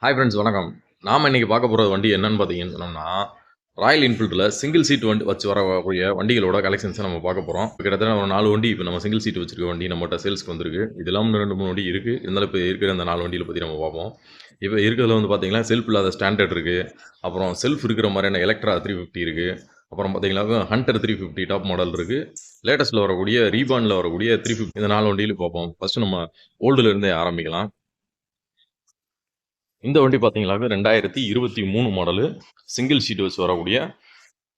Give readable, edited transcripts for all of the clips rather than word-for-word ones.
Hi friends வணக்கம். நாம இன்னைக்கு பார்க்க போற வண்டி என்னன்னு பார்த்தீங்கன்னு சொன்னோம்னா, ராயல் என்ஃபீல்டுல சிங்கிள் சீட் வண்டி வச்சு வரக்கூடிய வண்டிகளோட கலெக்ஷன்ஸ நம்ம பார்க்க போறோம். கிட்டத்தட்ட ஒரு 4 வண்டி இப்ப நம்ம சிங்கிள் சீட் வச்சிருக்க வண்டி நம்மட்ட சேல்ஸ்க்கு வந்திருக்கு. இது இல்லாம இன்னும் 2, 3 வண்டி இருக்கு. இருந்தாலும் இப்ப இருக்கிற அந்த 4 வண்டிகள பத்தி நம்ம பார்ப்போம். இப்ப இருக்கிறதுல வந்து பார்த்தீங்கன்னா, செல்ஃப் இல்லாத ஸ்டாண்டர்ட் இருக்கு. அப்புறம் செல்ஃப் இருக்கிற மாரியான எலக்ட்ரா 350 இருக்கு. அப்புறம் பார்த்தீங்கன்னா, ஹண்டர் 350 டாப் மாடல் இருக்கு. லேட்டஸ்ட்ல வரக்கூடிய ரீபான்ல வரக்கூடிய 350 இந்த 4 வண்டியிலும் பார்ப்போம். ஃபர்ஸ்ட் நம்ம ஓல்டுல இருந்தே ஆரம்பிக்கலாம். இந்த வண்டி பார்த்தீங்கன்னாக்க 2023 மாடலு சிங்கிள் சீட் வச்சு வரக்கூடிய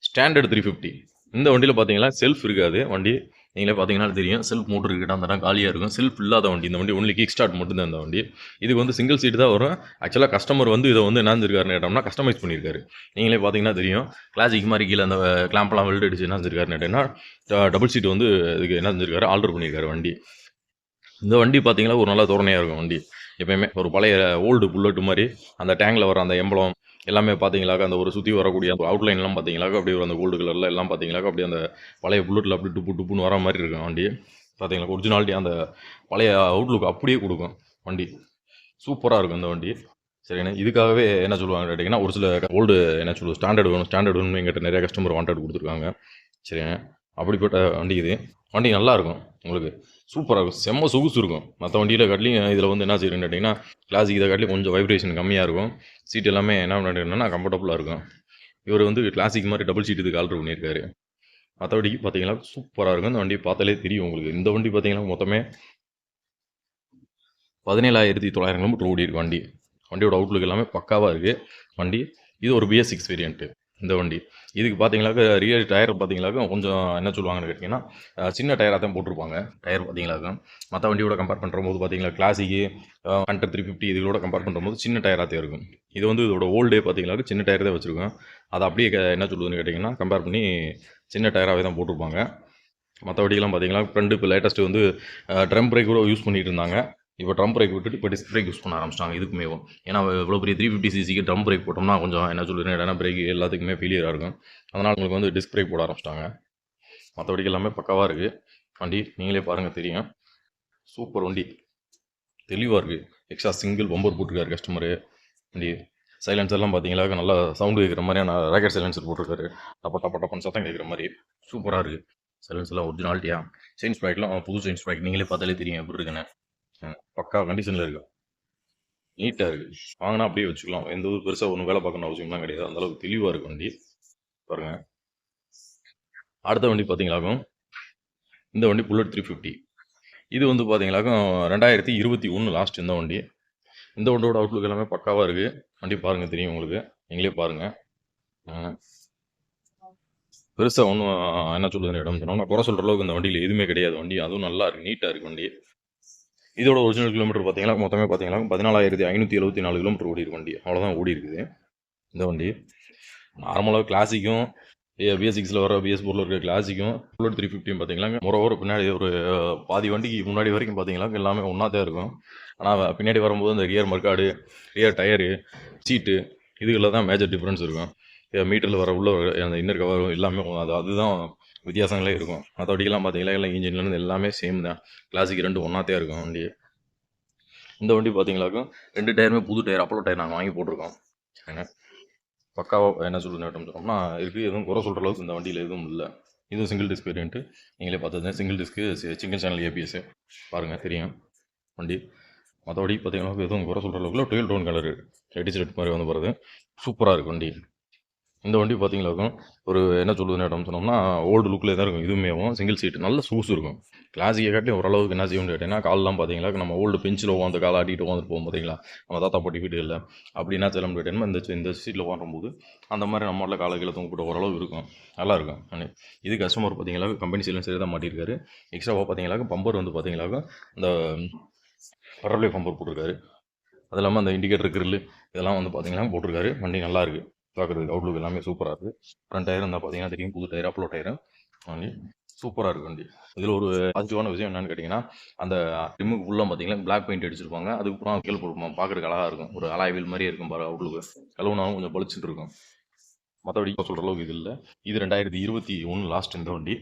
ஸ்டாண்டர்ட் 350. இந்த வண்டியில் பார்த்தீங்கன்னா செல்ஃப் இருக்காது வண்டி. நீங்களே பார்த்தீங்கன்னா தெரியும், செல்ஃப் மோட்டர் கிட்ட அந்த இடம் காலியாக இருக்கும். செல்ஃப் இல்லாத வண்டி இந்த வண்டி. ஒன்லி கிக் ஸ்டார்ட் மட்டும்தான் இந்த வண்டி. இதுக்கு வந்து சிங்கிள் சீட் தான் வரும். ஆக்சுவலாக கஸ்டமர் வந்து இதை வந்து என்ன செஞ்சிருக்காருன்னு கேட்டோம்னா கஸ்டமைஸ் பண்ணியிருக்காரு. நீங்களே பார்த்தீங்கன்னா தெரியும், கிளாசிக் மாதிரி கீழே அந்த கிளாம்ப்லாம் வெல்ட் அடிச்சு என்ன செஞ்சிருக்காருன்னு கேட்டீங்கன்னா டபுள் சீட் வந்து இதுக்கு என்ன செஞ்சிருக்காரு, ஆல்டர் பண்ணியிருக்காரு வண்டி. இந்த வண்டி பார்த்தீங்கன்னா ஒரு நல்ல தோரணையாக இருக்கும் வண்டி. எப்பயுமே ஒரு பழைய ஓல்டு புல்லட் மாதிரி அந்த டேங்கில் வர அந்த எம்பளம் எல்லாமே பார்த்தீங்களாக்க அந்த ஒரு சுற்றி வரக்கூடிய அந்த அவுட்லைன்லாம் பார்த்தீங்களாக்க அப்படியே அந்த கோல்டு கலரில் எல்லாம் பார்த்தீங்களாக்க அப்படியே அந்த பழைய புல்லட்டில் அப்படி டுப்பு டுப்புன்னு வர மாதிரி இருக்கும் வண்டி. பார்த்தீங்களா ஒரிஜினாலிட்டி அந்த பழைய அவுட்லுக் அப்படியே கொடுக்கும் வண்டி. சூப்பராக இருக்கும் இந்த வண்டி. சரிண்ணே, இதுக்காகவே என்ன சொல்லுவாங்க கேட்டிங்கன்னா, ஒரு சில ஓல்டு என்ன சொல்லுவோம் ஸ்டாண்டர்ட் வேணும் எங்கிட்ட நிறைய கஸ்டமர் வாண்டட் கொடுத்துருக்காங்க. சரிங்க, அப்படிப்பட்ட வண்டி இது. வண்டி நல்லா இருக்கும் உங்களுக்கு. சூப்பராக இருக்கும், செம்ம சொகுசு இருக்கும். மற்ற வண்டியில் காட்டிலையும் இதில் வந்து என்ன செய்யணும்னு கேட்டிங்கன்னா, கிளாசிக் இதை காட்டிலும் கொஞ்சம் வைப்ரேஷன் கம்மியாக இருக்கும். சீட் எல்லாமே என்ன பண்ணிட்டீங்கன்னா கம்ஃபர்டபுளாக இருக்கும். இவர் வந்து கிளாசிக் மாதிரி டபுள் சீட் இதுக்கு ஆல்டர் பண்ணியிருக்காரு. மற்றபடிக்கு பார்த்தீங்கன்னா சூப்பராக இருக்கும். இந்த வண்டி பார்த்தாலே தெரியும் உங்களுக்கு. இந்த வண்டி பார்த்தீங்கன்னா மொத்தமே 17,900 கிலோமீட்டர் ஓடி இருக்கு வண்டி. வண்டியோட அவுட்லுக் எல்லாமே பக்காவாக இருக்குது வண்டி. இது ஒரு BS6 வேரியண்ட்டு இந்த வண்டி. இதுக்கு பார்த்தீங்களாக்க ரியல் டயர் பார்த்தீங்களாக்க கொஞ்சம் என்ன சொல்லுவாங்கன்னு கேட்டிங்கன்னா, சின்ன டயராக தான் போட்டிருப்பாங்க. டயர் பார்த்தீங்களாக்க மற்ற வண்டியோட கம்பேர் பண்ணும்போது பார்த்தீங்களா, கிளாசிக்கு ஹண்டர் 350 இதுகளோட கம்பேர் பண்ணும்போது சின்ன டயராக தான் இருக்கும். இது வந்து இதோட ஓல்டே பார்த்தீங்களாக்க சின்ன டயர் தான் வச்சுருக்கோம். அதை அப்படியே என்ன சொல்லுதுன்னு கேட்டிங்கன்னா, கம்பேர் பண்ணி சின்ன டயராகவே தான் போட்டிருப்பாங்க. மற்றபடியெல்லாம் பார்த்தீங்கன்னா ஃப்ரண்ட் இப்போ லேட்டஸ்ட்டு வந்து ட்ரம் பிரேக் கூட யூஸ் பண்ணிட்டு இருந்தாங்க. இப்போ ட்ரம் பிரேக் விட்டுட்டு இப்போ டிஸ்க் பிரேக் யூஸ் பண்ண ஆரம்பிச்சிட்டாங்க இதுக்குமேவும். ஏன்னா இவ்வளோ பெரிய 350cc ட்ரம் பிரேக் போட்டோம்னா கொஞ்சம் என்ன சொல்லுறேன், இடம் பிரேக் எல்லாத்துக்குமே ஃபெயிலியராக இருக்கும். அதனால் உங்களுக்கு வந்து டிஸ்க் பிரேக் போட ஆரம்பிச்சிட்டாங்க. மற்றபடி எல்லாமே பக்காவாக இருக்குது வண்டி. நீங்களே பாருங்கள் தெரியும். சூப்பர் வண்டி, தெளிவாக இருக்குது. எக்ஸ்ட்ரா சிங்கிள் பம்பர் போட்டிருக்காரு கஸ்டமரு. வண்டி சைலன்சர்லாம் பார்த்தீங்களா நல்லா சவுண்டு கேட்குற மாதிரியான ராக்கெட் சைலன்சர் போட்டிருக்காரு. டப்ப டப்ப டப்பன்னு சத்தம் கேட்குற மாதிரி சூப்பராக இருக்குது. சைலன்ஸ்லாம் ஒரிஜினாலிட்டியாக. செயின் ஸ்பைக்லாம் புது செயின் ஸ்பைக், நீங்களே பார்த்தாலே தெரியும் எப்படி இருக்குன்னு. பக்கா கண்டிஷனில் இருக்கு, நீட்டாக இருக்குது. வாங்கினா அப்படியே வச்சுக்கலாம். எந்த ஒரு பெருசாக ஒன்றும் வேலை பார்க்கணும் அவசியம்லாம் கிடையாது. அந்தளவுக்கு தெளிவாக இருக்குது வண்டி. பாருங்கள். அடுத்த வண்டி பார்த்தீங்களாக்கும் இந்த வண்டி புல்லட் 350. இது வந்து பார்த்தீங்களாக்கும் 2021 லாஸ்ட் இந்த வண்டி. இந்த வண்டியோட அவுட்லுக் எல்லாமே பக்காவாக இருக்குது. வண்டி பாருங்கள் தெரியும் உங்களுக்கு. நீங்களே பாருங்கள். பெருசாக ஒன்றும் என்ன சொல்லுதுன்னு இடம் சொன்னோம்னா குறை சொல்கிற அளவுக்கு இந்த வண்டியில் எதுவுமே கிடையாது. வண்டி அதுவும் நல்லா இருக்குது, நீட்டாக இருக்குது வண்டி. இதோட ஒரிஜினல் கிலோமீட்டர் பார்த்தீங்கன்னா மொத்தமே பார்த்தீங்கன்னா 14,574 கிலோமீட்டர் ஓடி இருக்கு வண்டி. அவ்வளோதான் ஓடி இருக்குது இந்த வண்டி. நார்மலாக கிளாசிக்கும் BS6ல் வர BS4ல் இருக்க கிளாசிக்கும் புல்லட் 350 பார்த்தீங்களா மொரோவர் பின்னாடி ஒரு பாதி வண்டிக்கு முன்னாடி வரைக்கும் பார்த்தீங்களா எல்லாமே ஒன்றா தான் இருக்கும். ஆனால் பின்னாடி வரும்போது அந்த ரியர் மர்க்காடு, ரியர் டயரு, சீட்டு இதுகளில் தான் மேஜர் டிஃப்ரென்ஸ் இருக்கும். மீட்டரில் வர உள்ள அந்த இன்னர் கவர் எல்லாமே அதுதான் வித்தியாசங்களே இருக்கும். மற்றபடிக்கெல்லாம் பார்த்தீங்களா எல்லாம் இன்ஜின்லேருந்து எல்லாமே சேம் தான். கிளாசிக் ரெண்டு ஒன்றாத்தே இருக்கும் வண்டி. இந்த வண்டி பார்த்தீங்களாக்கும் 2 டயருமே புது டயர், அப்போலோ டயர் நாங்கள் வாங்கி போட்டிருக்கோம். ஏன்னா பக்காவாக என்ன சொல்லுன்னு சொன்னோம்னா இருக்குது. எதுவும் குறை சொல்கிற அளவுக்கு இந்த வண்டியில் எதுவும் இல்லை. இதுவும் சிங்கிள் டிஸ்க் வேரியன்ட்டு. நீங்களே பார்த்தது single disc single channel ABS பாருங்கள் தெரியும் வண்டி. மற்றபடி பார்த்தீங்கன்னா எதுவும் குறை சொல்கிற அளவுக்கு டொயல் டோன் கலரு எடிச்சட் மாதிரி வந்து போகிறது. சூப்பராக இருக்குது வண்டி. இந்த வண்டி பார்த்தீங்களாக்கும் ஒரு என்ன சொல்லுதுன்னு இடம் சொன்னோம்னா ஓல்டு லுக்கில் தான் இருக்கும். இதுவுமேவும் சிங்கிள் சீட்டு நல்ல சூஸ் இருக்கும். கிளாசிக்கை காட்டி ஓரளவுக்கு என்ன செய்யணும்னு கேட்டிங்கன்னா, கால்லாம் பார்த்தீங்களா நம்ம ஓல்டு பெஞ்சில் உட்காந்து காலை ஆட்டிட்டு உட்காந்துட்டு போகும் பார்த்தீங்களா, நம்ம தாத்தா பாட்டி வீடுகளில் அப்படி என்ன செய்யலாம்னு கேட்டிங்கன்னா இந்த சீட்டில் உட்காரும்போது அந்த மாதிரி நம்மளால் காலை கீழே தூங்க போட்டு ஓரளவு இருக்கும், நல்லாயிருக்கும். இது கஸ்டமர் பார்த்தீங்களா கம்பெனி சைலன்சரே தான் மாட்டியிருக்காரு. எக்ஸ்ட்ராவாக பார்த்தீங்களா பம்பர் வந்து பார்த்தீங்களாக்கா இந்த பரவலே பம்பர் போட்டிருக்காரு. அது இல்லாமல் அந்த இண்டிகேட்டர் கிரில் இதெல்லாம் வந்து பார்த்தீங்கன்னா போட்டிருக்காரு. வண்டி நல்லாயிருக்கு பார்க்குறதுக்கு. அவுட்லுக் எல்லாமே சூப்பராக இருக்குது. ஃப்ரண்ட் டயர் இருந்தால் பார்த்தீங்கன்னா தெரியும், புது டயர், அப்போலோ டயரு. வண்டி சூப்பராக இருக்குது வண்டி. இதில் ஒரு பாசிட்டிவான விஷயம் என்னென்னு கேட்டிங்கன்னா, அந்த ரிம்முக்கு ஃபுல்லாக பார்த்தீங்கன்னா பிளாக் பெயிண்ட் அடிச்சிருப்பாங்க. அதுக்கப்புறம் கீழே போட்டுருப்பாங்க, பார்க்குறதுக்கு அழகாக இருக்கும். ஒரு அலாய் வீல் மாதிரியே இருக்கும் பாரு அவுட்லுக்கு. கழுவுனாலும் கொஞ்சம் பளிச்சுட்டு இருக்கும். மற்றபடி சொல்கிற அளவுக்கு இது இல்லை. இது 2021 லாஸ்ட் இந்த வண்டி.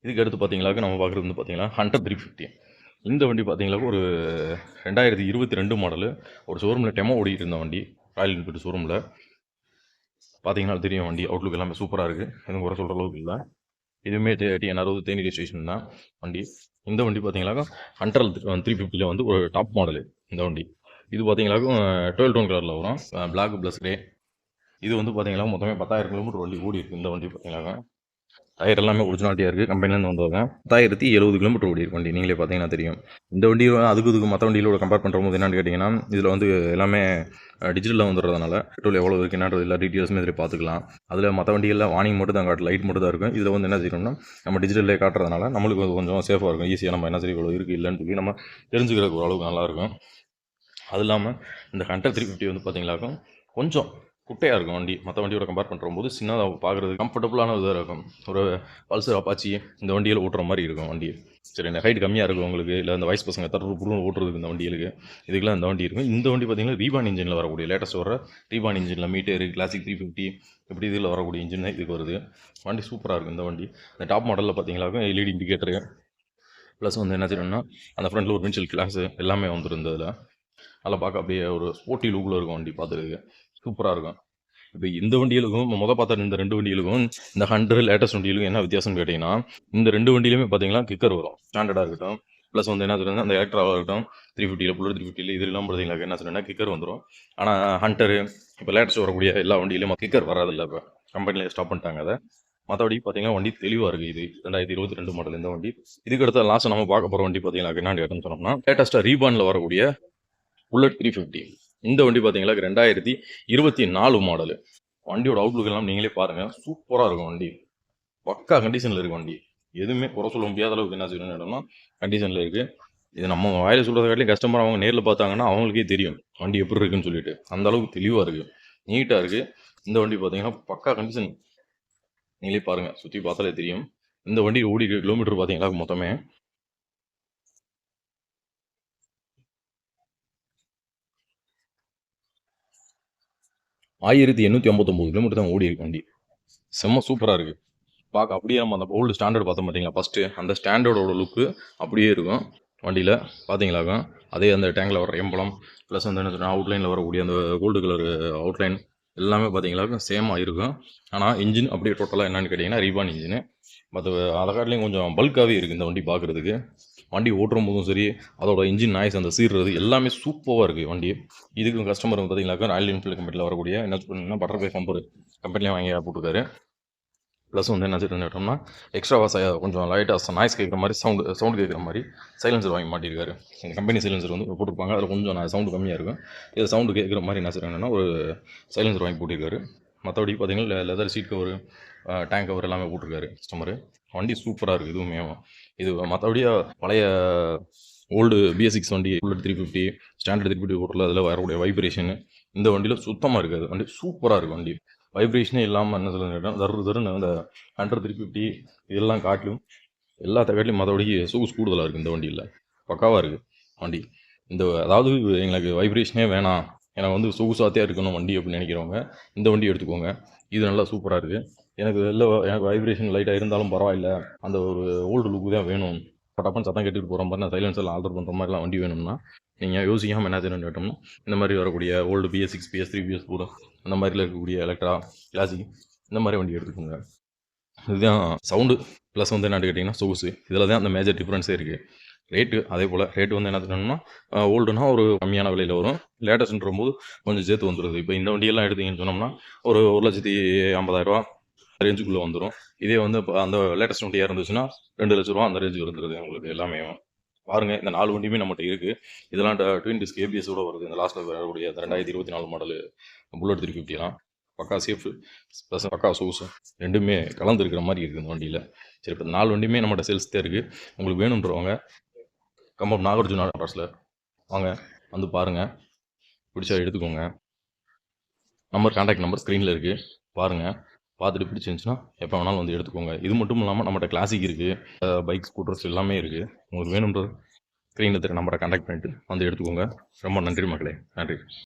இதுக்கு அடுத்து பார்த்தீங்களாக்க நம்ம பார்க்குறது வந்து பார்த்தீங்கன்னா ஹண்டர் 350. இந்த வண்டி பார்த்தீங்களா ஒரு 2022 மாடலு. ஒரு ஷோரூமில் டெமோ ஓடிட்டு இருந்த வண்டி. ராயல் என்ஃபீல்டு ஷோரூமில் பார்த்தீங்கன்னா தெரியும் வண்டி அவுட்லுக் எல்லாமே சூப்பராக இருக்குது. எதுவும் குறை சொல்கிற அளவுக்கு இல்லை. இதுவுமே டிஎன் 60 தேனி ரெஜிஸ்ட்ரேஷன் தான் வண்டி. இந்த வண்டி பார்த்தீங்கன்னாக்கா ஹண்ட்ரல் 350 வந்து ஒரு டாப் மாடலு இந்த வண்டி. இது பார்த்தீங்கன்னாக்கா 12 டோன் கலரில் வரும், பிளாக் ப்ளஸ் கிரே. இது வந்து பார்த்தீங்கன்னா மொத்தமே 10,000 கிலோமீட்டர் வண்டி ஓடி இருக்குது இந்த வண்டி பார்த்தீங்கன்னாக்கா. டயர் எல்லாமே ஒரிஜினாலிட்டியாக இருக்குது, கம்பெனிலேருந்து வந்தவங்க. 1070 கிலோமீட்டர் ஓடி இருக்கு வண்டி, நீங்களே பார்த்தீங்கன்னா தெரியும். இந்த வண்டி அதுக்கு இதுக்கு மற்ற வண்டிகளோட கம்பேர் பண்ணும்போது என்னென்னு கேட்டிங்கன்னா, இதில் வந்து எல்லாமே டிஜிட்டலில் வந்துடுறதுனால பெட்ரோல் எவ்வளோ இருக்குது என்னன்றது எல்லா டீட்டெயில்ஸுமே இதில் பார்த்துக்கலாம். அதில் மற்ற வண்டிகளில் வார்னிங் மட்டும் தான் காட்டு, லைட் மட்டும் தான் இருக்கும். இதில் வந்து என்ன செய்யணும்னா நம்ம டிஜிட்டல்லே காட்டுறதுனால நம்மளுக்கு கொஞ்சம் சேஃபாக இருக்கும். ஈஸியாக நம்ம என்ன சரி இவ்வளோ இருக்குது இல்லைன்னு சொல்லி நம்ம தெரிஞ்சுக்கிறதுக்கு ஓரளவுக்கு நல்லாயிருக்கும். அது இல்லாமல் இந்த ஹண்டர் 350 வந்து பார்த்தீங்கன்னாக்கும் கொஞ்சம் குட்டையாக இருக்கும் வண்டி. மற்ற வண்டியோட கம்பேர் பண்ணும்போது சின்னதாக பார்க்குறது கம்ஃபர்டபுளான இதாக இருக்கும். ஒரு பல்சர் அப்பாச்சி இந்த வண்டியில் ஓட்டுற மாதிரி இருக்கும் வண்டி. சரி, இந்த ஹைட் கம்மியாக இருக்கும் உங்களுக்கு, இல்லை இந்த வயசு பசங்க தருப்புன்னு ஓட்டுறதுக்கு இந்த வண்டிகளுக்கு இதுக்கெல்லாம் இந்த வண்டி இருக்கும். இந்த வண்டி பார்த்தீங்கன்னா ரீபான் இன்ஜினில் வரக்கூடிய லேட்டஸ்ட் வர ரீபான் இன்ஜினில் மீட்டர் கிளாசிக் 350 இப்படி இதில் வரக்கூடிய இன்ஜின் இதுக்கு வருது. வண்டி சூப்பராக இருக்கும் இந்த வண்டி. இந்த டாப் மாடலில் பார்த்தீங்கன்னாக்கும் எல்இடி இண்டிகேட்டரு ப்ளஸ் வந்து என்ன செய்யணும்னா அந்த ஃப்ரண்ட்டில் ஒரு பென்சில் கிளாஸு எல்லாமே வந்துடும். இந்த இதில் நல்லா பார்க்க அப்படியே ஒரு ஸ்போர்ட்டி லுக்கில் இருக்கும் வண்டி, பார்த்துருக்கு சூப்பராக இருக்கும். இப்போ இந்த வண்டிகளுக்கும் பார்த்த இந்த 2 வண்டிகளுக்கும் இந்த 100 லேட்டஸ்ட் வண்டிகளுக்கும் என்ன வித்தியாசம்னு கேட்டிங்கன்னா, இந்த 2 வண்டியிலுமே பார்த்தீங்கன்னா கிக்கர் வரும், ஸ்டாண்டர்டாக இருக்கட்டும். ப்ளஸ் வந்து என்ன சொல்கிறது அந்த எலக்ட்ராவாக இருக்கட்டும், 350 புல்லட் 350 இதெல்லாம் பார்த்தீங்கன்னா என்ன சொல்லுன்னா கிக்கர் வந்துடும். ஆனால் ஹண்டரு இப்போ லேட்டஸ்ட் வரக்கூடிய எல்லா வண்டியிலும் கிக்கர் வராதில்லை. இப்போ கம்பெனியில் ஸ்டாப் பண்ணிட்டாங்க அதை. மற்றபடி பார்த்தீங்கன்னா வண்டி தெளிவாக இருக்குது. இது 2022 மாடல் இந்த வண்டி. இதுக்கு அடுத்த லாஸ்ட் நம்ம பார்க்க போகிற வண்டி பார்த்தீங்கன்னா என்னென்னு கேட்டோம்னு சொன்னோம்னா, லேட்டஸ்ட்டாக ரீபானில் வரக்கூடிய புல்லட் 350. இந்த வண்டி பார்த்தீங்களா 2024 மாடலு. வண்டியோட அவுட்லுக் எல்லாம் நீங்களே பாருங்கள், சூப்பராக இருக்கும் வண்டி. பக்கா கண்டிஷனில் இருக்குது வண்டி. எதுவுமே குறை சொல்ல முடியாத அளவுக்கு என்ன செய்யணும்னு இடம்னா கண்டிஷனில் இருக்குது. இது நம்ம வாயில் சொல்கிறத காட்டிலும் கஸ்டமர் அவங்க நேரில் பார்த்தாங்கன்னா அவங்களுக்கே தெரியும் வண்டி எப்படி இருக்குன்னு சொல்லிட்டு. அந்த அளவுக்கு தெளிவாக இருக்குது, நீட்டாக இருக்குது. இந்த வண்டி பார்த்தீங்கன்னா பக்கா கண்டிஷன், நீங்களே பாருங்கள், சுற்றி பார்த்தாலே தெரியும். இந்த வண்டி ஓடி கிலோமீட்டர் பார்த்தீங்களா மொத்தமே 1859 கிலோமீட்டர் தான் ஓடி இருக்கு வண்டி. செம்ம சூப்பராக இருக்குது பார்க்க. அப்படியே நம்ம அந்த ஓல்டு ஸ்டாண்டர்ட் பார்த்தோம் பார்த்தீங்களா ஃபஸ்ட்டு, அந்த ஸ்டாண்டர்டோட லுக்கு அப்படியே இருக்கும் வண்டியில் பார்த்தீங்களாக்கும். அதே அந்த டேங்கில் வர எம்பளம் ப்ளஸ் வந்து என்ன சொன்னால் அவுட்லைனில் வரக்கூடிய அந்த கோல்டு கலர் அவுட்லைன் எல்லாமே பார்த்தீங்களாக்கும் சேமாக இருக்கும். ஆனால் இன்ஜின் அப்படியே டோட்டலாக என்னென்னு கேட்டிங்கன்னா ரீபான் இன்ஜின். மற்ற அதை காட்டிலையும் கொஞ்சம் பல்காகவே இருக்குது இந்த வண்டி பார்க்குறதுக்கு. வண்டி ஓட்டும் போதும் சரி, அதோட இன்ஜின் நாய்ஸ் அந்த சீர்றது எல்லாமே சூப்பராக இருக்குது வண்டி. இதுக்கும் கஸ்டமர் பார்த்தீங்கன்னாக்கா ராயல் என்ஃபீல்டு கம்பெனியில் வரக்கூடிய என்ன சொன்னீங்கன்னா பட்டர்ஃப்ளை பம்பர் கம்பெனிலேயே வாங்கி போட்டுருக்காரு. ப்ளஸ் வந்து என்ன கேட்டோம்னா எக்ஸ்ட்ராவாக கொஞ்சம் லைட்டாக நாய்ஸ் கேட்குற மாதிரி சவுண்டு கேட்குற மாதிரி சைலன்சர் வாங்கி மாட்டியிருக்காரு. எங்கள் கம்பெனி சைலன்சர் வந்து போட்டிருப்பாங்க, அதில் கொஞ்சம் சவுண்டு கம்மியாக இருக்கும். இது சவுண்டு கேட்குற மாதிரி என்ன செய்யறாங்கன்னா ஒரு சைலன்சர் வாங்கி போட்டிருக்காரு. மற்றபடி பார்த்தீங்கன்னா leather seat cover tank cover எல்லாமே போட்டிருக்காரு கஸ்டமரு. வண்டி சூப்பராக இருக்குது இதுவுமே. இது மற்றபடியா பழைய ஓல்டு BS6 வண்டி புல்லட் 350 ஸ்டாண்டர்ட் 350 ஓட்டரில் அதில் வரக்கூடிய வைப்ரேஷன் இந்த வண்டியில் சுத்தமாக இருக்காது. வண்டி சூப்பராக இருக்குது வண்டி. வைப்ரேஷனே இல்லாமல் என்ன சொல்லுங்க தருன்னு அந்த 100 350 இதெல்லாம் காட்டிலும் எல்லாத்த காட்டிலும் மற்றபடி சொகுசு கூடுதலாக இருக்குது இந்த வண்டியில். பக்காவாக இருக்குது வண்டி. இந்த அதாவது எங்களுக்கு வைப்ரேஷனே வேணாம், எனக்கு வந்து சொகுசாத்தே இருக்கணும் வண்டி அப்படின்னு நினைக்கிறவங்க இந்த வண்டி எடுத்துக்கோங்க. இது நல்லா சூப்பராக இருக்குது. எனக்கு வைப்ரேஷன் லைட்டாக இருந்தாலும் பரவாயில்ல, அந்த ஒரு ஓல்டு லுக்கு தான் வேணும், பட்டப்பன்னு சத்தம் கேட்டுட்டு போகிற மாதிரி நான் சைலன்ஸ் எல்லாம் ஆல்டர் பண்ணுற மாதிரிலாம் வண்டி வேணும்னா நீங்கள் யோசிக்காமல் என்ன செய்யணும்னு கேட்டோம்னா இந்த மாதிரி வரக்கூடிய ஓல்டு BS6 BS3 BS4 அந்த மாதிரிலாம் இருக்கக்கூடிய எலக்ட்ரா கிளாசிக் இந்த மாதிரி வண்டி எடுத்துக்கோங்க. இதுதான் சவுண்டு ப்ளஸ் வந்து என்னென்னு கேட்டிங்கன்னா சொகுசு. இதில் தான் அந்த மேஜர் டிஃப்ரென்ஸே இருக்குது. ரேட்டு அதே போல் ரேட்டு வந்து என்ன சொல்லணும்னா ஓல்டுனா ஒரு கம்மியான விலையில் வரும், லேட்டஸ்ட்ன்ற போது கொஞ்சம் சேர்த்து வந்துடுது. இப்போ இந்த வண்டியெல்லாம் எடுத்தீங்கன்னு சொன்னோம்னா ஒரு 1,50,000 ரேஞ்சுக்குள்ளே வந்துடும். இதே வந்து இப்போ அந்த லேட்டஸ்ட் வண்டியாக இருந்துச்சுன்னா 2 லட்ச ரூபா அந்த ரேஞ்சு வந்துடுது உங்களுக்கு எல்லாமே. பாருங்கள், இந்த 4 வண்டியுமே நம்மகிட்ட இருக்குது. இதெல்லாம் ட்வின் டிஸ்க் ABS-ஓட வருது. இந்த லாஸ்ட்டில் வரக்கூடிய 2024 மாடலு புல்லட் 350 பக்கா சேஃபு ப்ளஸ் பக்கா சொகுசு ரெண்டுமே கலந்துருக்கிற மாதிரி இருக்குது இந்த வண்டியில். சரி, இப்போ 4 வண்டியுமே நம்மகிட்ட சேல்ஸ் தான் இருக்குது. உங்களுக்கு வேணுன்றவங்க கம்பம் நாகார்ஜுனா ட்ராஸில் வாங்க, வந்து பாருங்கள், பிடிச்சா எடுத்துக்கோங்க. கான்டாக்ட் நம்பர் ஸ்க்ரீனில் இருக்குது, பாருங்கள். பார்த்துட்டு பிடிச்சிருந்துச்சுன்னா எப்போ வேணாலும் வந்து எடுத்துக்கோங்க. இது மட்டும் இல்லாமல் நம்மகிட்ட கிளாசிக் இருக்குது, பைக் ஸ்கூட்டர்ஸ் எல்லாமே இருக்குது. உங்களுக்கு வேணுன்றது ஸ்க்ரீனில் தெரிய நம்பரை கான்டாக்ட் பண்ணிவிட்டு வந்து எடுத்துக்கோங்க. ரொம்ப நன்றி மக்களே, நன்றி.